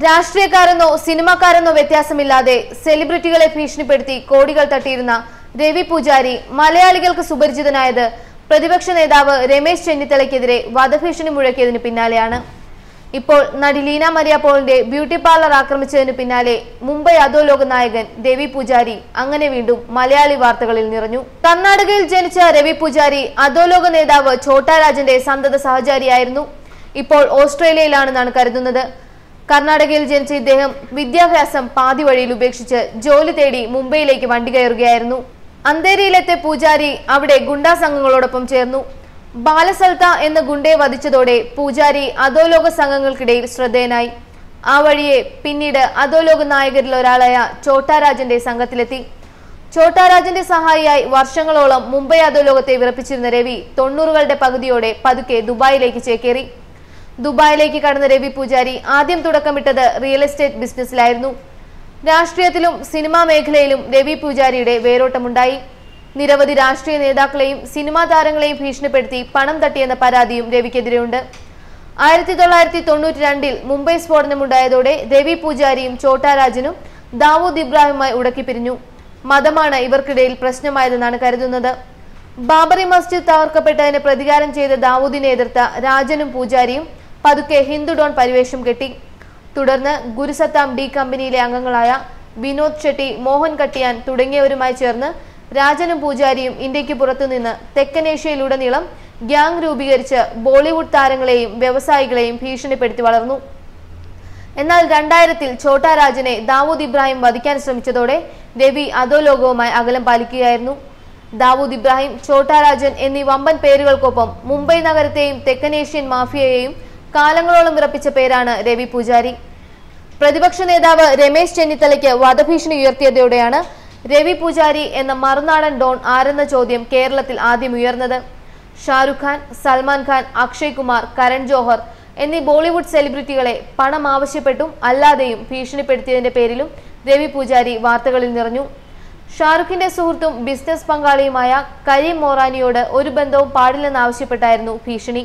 രാഷ്ട്രീയക്കാരെന്നോ സിനിമാക്കാരെന്നോ വ്യത്യാസമില്ലാതെ സെലിബ്രിറ്റികളെ ഭീഷണിപ്പെടുത്തി കോടികൾ തട്ടിയിരുന്ന രവി പൂജാരി മലയാളികൾക്ക് സുപരിചിതനായത് പ്രതിപക്ഷ നേതാവ് രമേശ് ചെന്നിത്തലയ്ക്കെതിരെ വധഭീഷണി മുഴക്കിയതിന് പിന്നാലെയാണ്. ഇപ്പോൾ നടി ലീന മരിയ പോളിന്റെ ബ്യൂട്ടി പാർലർ ആക്രമിച്ചതിന് പിന്നാലെ മുംബൈ അധോലോക നായകൻ രവി പൂജാരി അങ്ങനെ വീണ്ടും മലയാളി വാർത്തകളിൽ നിറഞ്ഞു. കർണാടകയിൽ ജനിച്ച രവി പൂജാരി അധോലോക നേതാവ് ഛോട്ടാ രാജന്റെ സന്തത സഹചാരിയായിരുന്നു. ഇപ്പോൾ ഓസ്ട്രേലിയയിലാണെന്നാണ് കരുതുന്നത്. കർണാടകയിൽ ജനിച്ച ഇദ്ദേഹം വിദ്യാഭ്യാസം പാതി വഴിയിൽ ഉപേക്ഷിച്ച് ജോലി തേടി മുംബൈയിലേക്ക് വണ്ടി കയറുകയായിരുന്നു. അന്തേരിയിലെത്തിയ പൂജാരി അവിടെ ഗുണ്ടാ സംഘങ്ങളോടൊപ്പം ചേർന്നു. ബാലസൽത്ത എന്ന ഗുണ്ടയെ വധിച്ചതോടെ പൂജാരി അധോലോക സംഘങ്ങൾക്കിടയിൽ ശ്രദ്ധേയനായി. ആ വഴിയെ പിന്നീട് അധോലോക നായകരിൽ ഒരാളായ ഛോട്ടാ രാജന്റെ സംഘത്തിലെത്തി. ഛോട്ടാ രാജന്റെ സഹായിയായി വർഷങ്ങളോളം മുംബൈ അധോലോകത്തെ വിറപ്പിച്ചിരുന്ന രവി 90കളുടെ പകുതിയോടെ പതുക്കെ ദുബായിലേക്ക് ചേക്കേറി. ദുബായിലേക്ക് കടന്ന രവി പൂജാരി ആദ്യം തുടക്കമിട്ടത് റിയൽ എസ്റ്റേറ്റ് ബിസിനസ്സിലായിരുന്നു. രാഷ്ട്രീയത്തിലും സിനിമാ മേഖലയിലും രവി പൂജാരിയുടെ വേരോട്ടമുണ്ടായി. നിരവധി രാഷ്ട്രീയ നേതാക്കളെയും സിനിമാ താരങ്ങളെയും ഭീഷണിപ്പെടുത്തി പണം തട്ടിയെന്ന പരാതിയും രവിക്കെതിരെയുണ്ട്. 1992 മുംബൈ സ്ഫോടനമുണ്ടായതോടെ രവി പൂജാരിയും ഛോട്ടാ രാജനും ദാവൂദ് ഇബ്രാഹിമുമായി ഉടക്കിപ്പിരിഞ്ഞു. മതമാണ് ഇവർക്കിടയിൽ പ്രശ്നമായതെന്നാണ് കരുതുന്നത്. ബാബറി മസ്ജിദ് തകർക്കപ്പെട്ടതിന് പ്രതികാരം ചെയ്ത ദാവൂദിനെ എതിർത്ത രാജനും പൂജാരിയും പതുക്കെ ഹിന്ദു ഡോൺ പരിവേഷം കെട്ടി. തുടർന്ന് ഗുരുസത്താം ഡി കമ്പനിയിലെ അംഗങ്ങളായ വിനോദ് ഷെട്ടി, മോഹൻ കട്ടിയാൻ തുടങ്ങിയവരുമായി ചേർന്ന് രാജനും പൂജാരിയും ഇന്ത്യക്ക് പുറത്തുനിന്ന് തെക്കനേഷ്യയിലുടനീളം ഗ്യാങ് രൂപീകരിച്ച് ബോളിവുഡ് താരങ്ങളെയും വ്യവസായികളെയും ഭീഷണിപ്പെടുത്തി വളർന്നു. എന്നാൽ 2000-ൽ ഛോട്ടാ രാജനെ ദാവൂദ് ഇബ്രാഹിം വധിക്കാൻ ശ്രമിച്ചതോടെ രവി അധോലോകവുമായി അകലം പാലിക്കുകയായിരുന്നു. ദാവൂദ് ഇബ്രാഹിം, ഛോട്ടാ രാജൻ എന്നീ വമ്പൻ പേരുകൾക്കൊപ്പം മുംബൈ നഗരത്തെയും തെക്കനേഷ്യൻ മാഫിയയെയും കാലങ്ങളോളം വിറപ്പിച്ച പേരാണ് രവി പൂജാരി. പ്രതിപക്ഷ നേതാവ് രമേശ് ചെന്നിത്തലയ്ക്ക് വധഭീഷണി ഉയർത്തിയതോടെയാണ് രവി പൂജാരി എന്ന മറുനാടൻ ഡോൺ ആരെന്ന ചോദ്യം കേരളത്തിൽ ആദ്യം ഉയർന്നത്. ഷാരുഖ് ഖാൻ, സൽമാൻ ഖാൻ, അക്ഷയ് കുമാർ, കരൺ ജോഹർ എന്നീ ബോളിവുഡ് സെലിബ്രിറ്റികളെ പണം ആവശ്യപ്പെട്ടും അല്ലാതെയും ഭീഷണിപ്പെടുത്തിയതിന്റെ പേരിലും രവി പൂജാരി വാർത്തകളിൽ നിറഞ്ഞു. ഷാരുഖിന്റെ സുഹൃത്തും ബിസിനസ് പങ്കാളിയുമായ കരീം മൊറാനിയോട് ഒരു ബന്ധവും പാടില്ലെന്നാവശ്യപ്പെട്ടായിരുന്നു ഭീഷണി.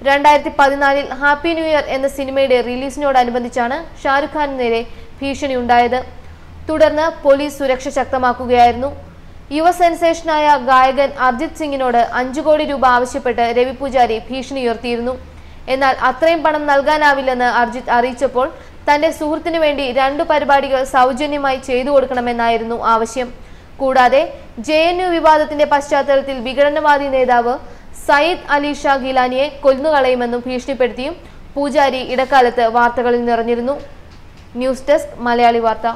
2014-ൽ ഹാപ്പി ന്യൂ ഇയർ എന്ന സിനിമയുടെ റിലീസിനോടനുബന്ധിച്ചാണ് ഷാരുഖ് ഖാന് നേരെ ഭീഷണി ഉണ്ടായത്. തുടർന്ന് പോലീസ് സുരക്ഷ ശക്തമാക്കുകയായിരുന്നു. യുവ സെൻസേഷനായ ഗായകൻ അർജിത് സിംഗിനോട് 5 കോടി രൂപ ആവശ്യപ്പെട്ട് രവി പൂജാരി ഭീഷണി ഉയർത്തിയിരുന്നു. എന്നാൽ അത്രയും പണം നൽകാനാവില്ലെന്ന് അർജിത് അറിയിച്ചപ്പോൾ തന്റെ സുഹൃത്തിനു വേണ്ടി 2 പരിപാടികൾ സൗജന്യമായി ചെയ്തു കൊടുക്കണമെന്നായിരുന്നു ആവശ്യം. കൂടാതെ JNU വിവാദത്തിന്റെ പശ്ചാത്തലത്തിൽ വിഘടനവാദി നേതാവ് സയ്യിദ് അലി ഷാ ഗിലാനിയെ കൊന്നുകളയുമെന്നും ഭീഷണിപ്പെടുത്തിയും പൂജാരി ഇടക്കാലത്ത് വാർത്തകളിൽ നിറഞ്ഞിരുന്നു. ന്യൂസ് ഡെസ്ക് മലയാളി വാർത്ത.